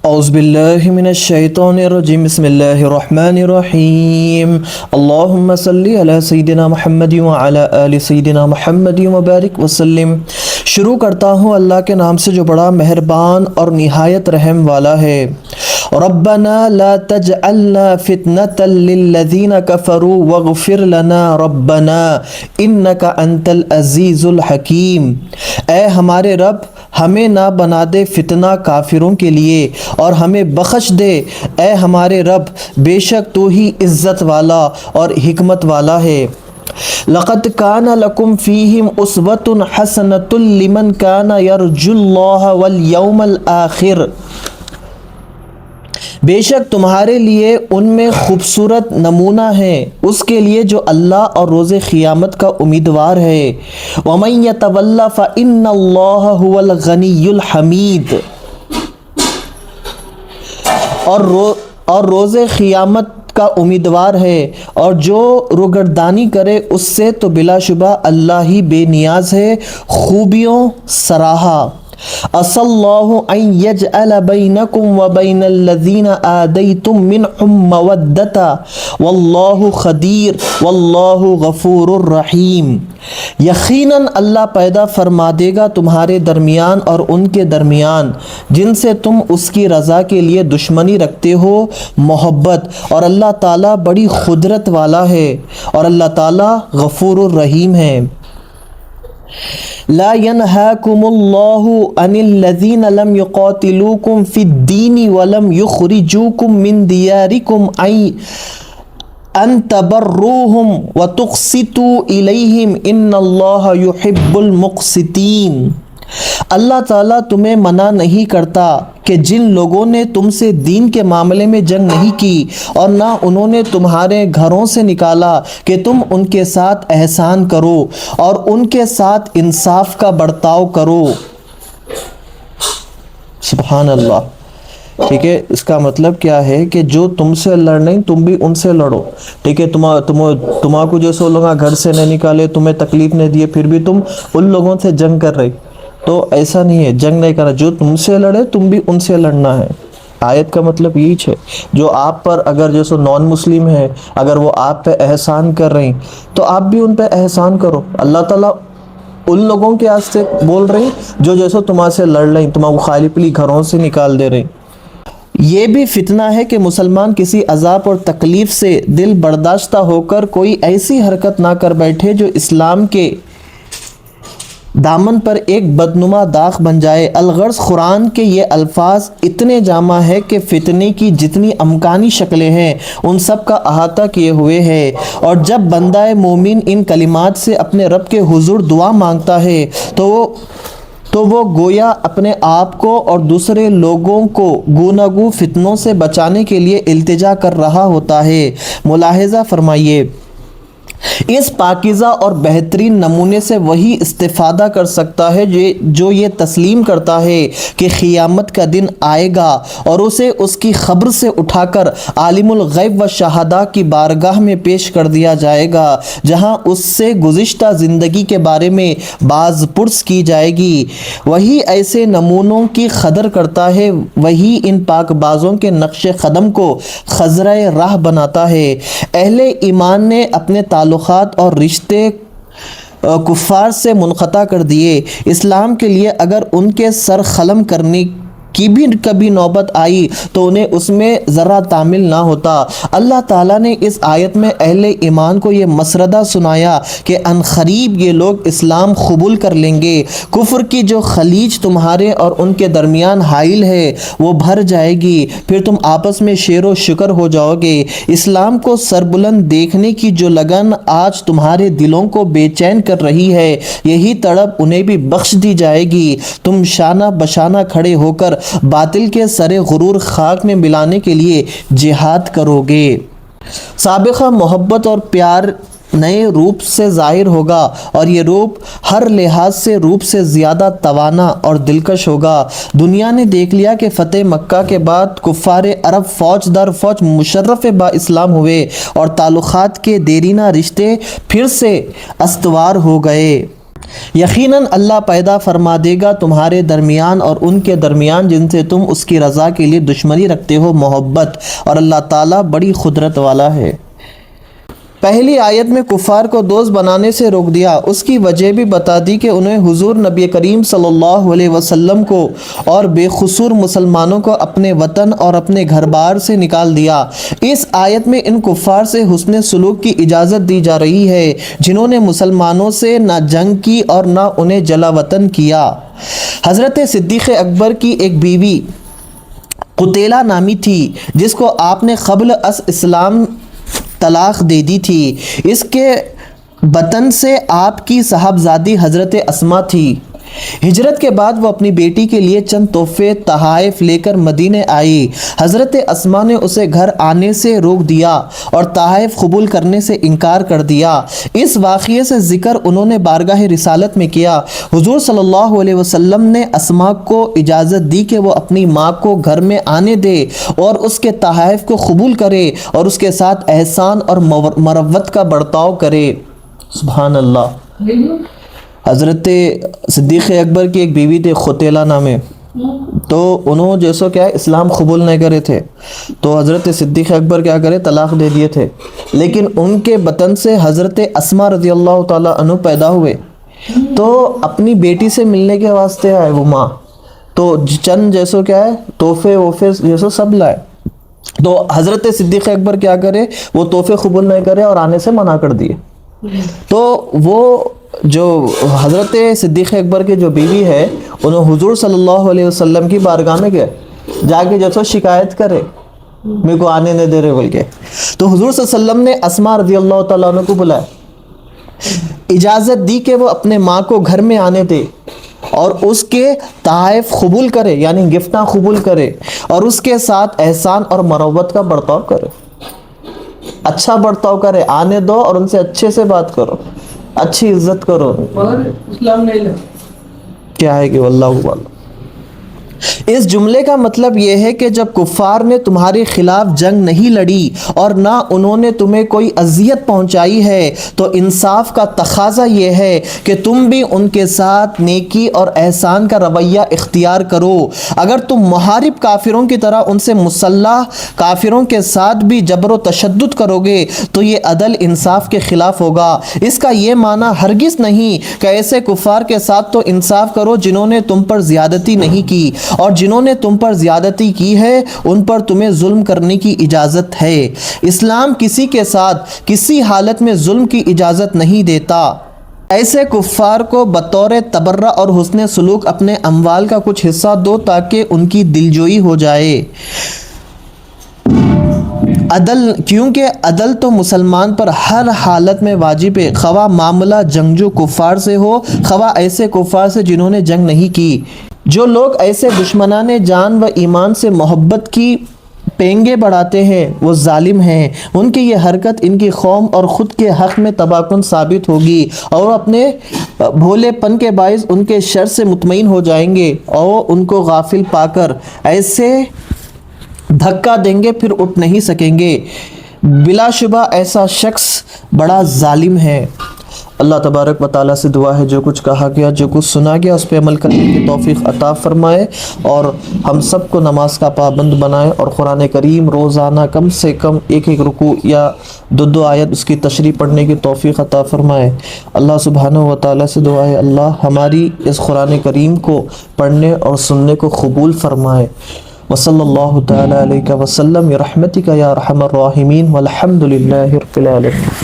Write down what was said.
اعوذ باللہ من الشیطان الرجیم بسم اللہ الرحمن الرحیم اللہم صلی علی سیدنا محمد وعلی آل سیدنا محمد وبارک وسلم۔ شروع کرتا ہوں اللہ کے نام سے جو بڑا مہربان اور نہایت رحم والا ہے۔ ربنا لا تجعلنا فتنة للذین کفروا واغفر لنا ربنا انک انت العزیز الحکیم۔ اے ہمارے رب، ہمیں نہ بنا دے فتنہ کافروں کے لیے اور ہمیں بخش دے، اے ہمارے رب، بے شک تو ہی عزت والا اور حکمت والا ہے۔ لقد کان لکم فیہم اسوۃ حسنۃ لمن کان یرجو اللہ والیوم الآخر۔ بے شک تمہارے لیے ان میں خوبصورت نمونہ ہے اس کے لیے جو اللہ اور روز قیامت کا امیدوار ہے۔ وَمَن يَتَوَلَّ فَإِنَّ اللَّهَ هُوَ الْغَنِيُّ الْحَمِيدُ۔ اور روز قیامت کا امیدوار ہے، اور جو روگردانی کرے اس سے تو بلا شبہ اللہ ہی بے نیاز ہے، خوبیوں سراہا۔ عسى الله أن يجعل بينكم وبين الذين آديتم منهم مودة والله خبير والله غفور رحیم۔ یقیناً اللہ پیدا فرما دے گا تمہارے درمیان اور ان کے درمیان جن سے تم اس کی رضا کے لیے دشمنی رکھتے ہو محبت، اور اللہ تعالیٰ بڑی قدرت والا ہے اور اللہ تعالیٰ غفور الرحیم ہے۔ لا ينهاكم الله عن الذين لم يقاتلوكم في الدين ولم يخرجوكم من دياركم أن تبروهم وتقسطوا إليهم إن الله يحب المقسطين۔ اللہ تعالیٰ تمہیں منع نہیں کرتا کہ جن لوگوں نے تم سے دین کے معاملے میں جنگ نہیں کی اور نہ انہوں نے تمہارے گھروں سے نکالا کہ تم ان کے ساتھ احسان کرو اور ان کے ساتھ انصاف کا برتاؤ کرو۔ سبحان اللہ۔ ٹھیک ہے، اس کا مطلب کیا ہے کہ جو تم سے لڑ نہیں تم بھی ان سے لڑو۔ ٹھیک ہے، تمہارے کو جو سو لوگ گھر سے نہیں نکالے، تمہیں تکلیف نہیں دیے، پھر بھی تم ان لوگوں سے جنگ کر رہے، تو ایسا نہیں ہے، جنگ نہیں کرنا، جو تم سے لڑے تم بھی ان سے لڑنا ہے۔ آیت کا مطلب یہی ہے، جو آپ پر اگر جو سو نان مسلم ہے، اگر وہ آپ پہ احسان کر رہے ہیں تو آپ بھی ان پہ احسان کرو۔ اللہ تعالیٰ ان لوگوں کے واسطے بول رہے ہیں جو جیسو تمہارے سے لڑ رہے ہیں، تمہارے کو خالی پلی گھروں سے نکال دے رہے ہیں۔ یہ بھی فتنہ ہے کہ مسلمان کسی عذاب اور تکلیف سے دل برداشتہ ہو کر کوئی ایسی حرکت نہ کر بیٹھے جو اسلام کے دامن پر ایک بدنما داغ بن جائے۔ الغرض قرآن کے یہ الفاظ اتنے جامع ہے کہ فتنے کی جتنی امکانی شکلیں ہیں ان سب کا احاطہ کیے ہوئے ہے، اور جب بندہ مومن ان کلمات سے اپنے رب کے حضور دعا مانگتا ہے تو وہ گویا اپنے آپ کو اور دوسرے لوگوں کو گوناگوں فتنوں سے بچانے کے لیے التجا کر رہا ہوتا ہے۔ ملاحظہ فرمائیے، اس پاکیزہ اور بہترین نمونے سے وہی استفادہ کر سکتا ہے جو یہ تسلیم کرتا ہے کہ قیامت کا دن آئے گا اور اسے اس کی خبر سے اٹھا کر عالم الغیب و شہادہ کی بارگاہ میں پیش کر دیا جائے گا، جہاں اس سے گزشتہ زندگی کے بارے میں باز پرس کی جائے گی۔ وہی ایسے نمونوں کی قدر کرتا ہے، وہی ان پاک بازوں کے نقش قدم کو خضرۂ راہ بناتا ہے۔ اہل ایمان نے اپنے تعلقات اور رشتے کفار سے منقطع کر دیے۔ اسلام کے لیے اگر ان کے سر خلم کرنے کی بھی کبھی نوبت آئی تو انہیں اس میں ذرا تعمل نہ ہوتا۔ اللہ تعالیٰ نے اس آیت میں اہل ایمان کو یہ مسردہ سنایا کہ ان قریب یہ لوگ اسلام قبول کر لیں گے، کفر کی جو خلیج تمہارے اور ان کے درمیان حائل ہے وہ بھر جائے گی، پھر تم آپس میں شیر و شکر ہو جاؤ گے۔ اسلام کو سربلند دیکھنے کی جو لگن آج تمہارے دلوں کو بے چین کر رہی ہے، یہی تڑپ انہیں بھی بخش دی جائے گی۔ تم شانہ بشانہ کھڑے ہو کر باطل کے سر غرور خاک میں ملانے کے لیے جہاد کرو گے۔ سابقہ محبت اور پیار نئے روپ سے ظاہر ہوگا، اور یہ روپ ہر لحاظ سے روپ سے زیادہ توانا اور دلکش ہوگا۔ دنیا نے دیکھ لیا کہ فتح مکہ کے بعد کفار عرب فوج در فوج مشرف با اسلام ہوئے اور تعلقات کے دیرینہ رشتے پھر سے استوار ہو گئے۔ یقیناً اللہ پیدا فرما دے گا تمہارے درمیان اور ان کے درمیان جن سے تم اس کی رضا کے لیے دشمنی رکھتے ہو محبت، اور اللہ تعالیٰ بڑی قدرت والا ہے۔ پہلی آیت میں کفار کو دوست بنانے سے روک دیا، اس کی وجہ بھی بتا دی کہ انہیں حضور نبی کریم صلی اللہ علیہ وسلم کو اور بے قصور مسلمانوں کو اپنے وطن اور اپنے گھر بار سے نکال دیا۔ اس آیت میں ان کفار سے حسن سلوک کی اجازت دی جا رہی ہے جنہوں نے مسلمانوں سے نہ جنگ کی اور نہ انہیں جلا وطن کیا۔ حضرت صدیق اکبر کی ایک بیوی قتیلہ نامی تھی جس کو آپ نے قبل از اسلام طلاق دے دی تھی۔ اس کے بطن سے آپ کی صاحبزادی حضرت اسما تھی۔ ہجرت کے بعد وہ اپنی بیٹی کے لیے چند تحفے تحائف لے کر مدینے آئی۔ حضرت اسما نے اسے گھر آنے سے روک دیا اور تحائف قبول کرنے سے انکار کر دیا۔ اس واقعے سے ذکر انہوں نے بارگاہ رسالت میں کیا۔ حضور صلی اللہ علیہ وسلم نے اسما کو اجازت دی کہ وہ اپنی ماں کو گھر میں آنے دے اور اس کے تحائف کو قبول کرے اور اس کے ساتھ احسان اور مروت کا برتاؤ کرے۔ سبحان اللہ۔ حضرت صدیق اکبر کی ایک بیوی تھی قتیلہ نامے، تو انہوں جیسو کیا ہے اسلام قبول نہیں کرے تھے، تو حضرت صدیق اکبر کیا کرے طلاق دے دیے تھے، لیکن ان کے بطن سے حضرت اسما رضی اللہ تعالیٰ عنہ پیدا ہوئے، تو اپنی بیٹی سے ملنے کے واسطے آئے وہ ماں، تو چند جیسو کیا ہے تحفے وحفے جیسو سب لائے، تو حضرت صدیق اکبر کیا کرے وہ تحفے قبول نہیں کرے اور آنے سے منع کر دیے۔ تو وہ جو حضرت صدیق اکبر کے جو بیوی ہے انہوں حضور صلی اللہ علیہ وسلم کی بارگاہ میں گئے، جا کے جیسو شکایت کرے میرے کو آنے نہیں دے رہے بول کے، تو حضور صلی اللہ علیہ وسلم نے اسما رضی اللہ تعالیٰ عنہ کو بلایا، اجازت دی کہ وہ اپنے ماں کو گھر میں آنے دے اور اس کے تحائف قبول کرے، یعنی گفتاں قبول کرے، اور اس کے ساتھ احسان اور مروت کا برتاؤ کرے، اچھا برتاؤ کرے، آنے دو اور ان سے اچھے سے بات کرو، اچھی عزت کرو۔ اسلام نہیں لے کیا ہے کہ واللہ اعلم۔ اس جملے کا مطلب یہ ہے کہ جب کفار نے تمہارے خلاف جنگ نہیں لڑی اور نہ انہوں نے تمہیں کوئی اذیت پہنچائی ہے تو انصاف کا تقاضا یہ ہے کہ تم بھی ان کے ساتھ نیکی اور احسان کا رویہ اختیار کرو۔ اگر تم محارب کافروں کی طرح ان سے مسلح کافروں کے ساتھ بھی جبر و تشدد کرو گے تو یہ عدل انصاف کے خلاف ہوگا۔ اس کا یہ معنی ہرگز نہیں کہ ایسے کفار کے ساتھ تو انصاف کرو جنہوں نے تم پر زیادتی نہیں کی، اور جنہوں نے تم پر زیادتی کی ہے ان پر تمہیں ظلم کرنے کی اجازت ہے۔ اسلام کسی کے ساتھ کسی حالت میں ظلم کی اجازت نہیں دیتا۔ ایسے کفار کو بطور تبرہ اور حسن سلوک اپنے اموال کا کچھ حصہ دو تاکہ ان کی دلجوئی ہو جائے۔ عدل، کیونکہ عدل تو مسلمان پر ہر حالت میں واجب ہے، خواہ معاملہ جنگجو کفار سے ہو خواہ ایسے کفار سے جنہوں نے جنگ نہیں کی۔ جو لوگ ایسے دشمنان جان و ایمان سے محبت کی پینگے بڑھاتے ہیں وہ ظالم ہیں۔ ان کی یہ حرکت ان کی قوم اور خود کے حق میں تباہ کن ثابت ہوگی اور وہ اپنے بھولے پن کے باعث ان کے شر سے مطمئن ہو جائیں گے اور ان کو غافل پا کر ایسے دھکا دیں گے پھر اٹھ نہیں سکیں گے۔ بلا شبہ ایسا شخص بڑا ظالم ہے۔ اللہ تبارک و تعالیٰ سے دعا ہے جو کچھ کہا گیا جو کچھ سنا گیا اس پہ عمل کرنے کی توفیق عطا فرمائے اور ہم سب کو نماز کا پابند بنائے اور قرآن کریم روزانہ کم سے کم ایک رکوع یا دو آیت اس کی تشریح پڑھنے کی توفیق عطا فرمائے۔ اللہ سبحانہ و تعالیٰ سے دعا ہے اللہ ہماری اس قرآن کریم کو پڑھنے اور سننے کو قبول فرمائے۔ وصلی اللہ تعالیٰ علیہ وسلم برحمتک یا ارحم الراحمین والحمد للہ رب العالمین۔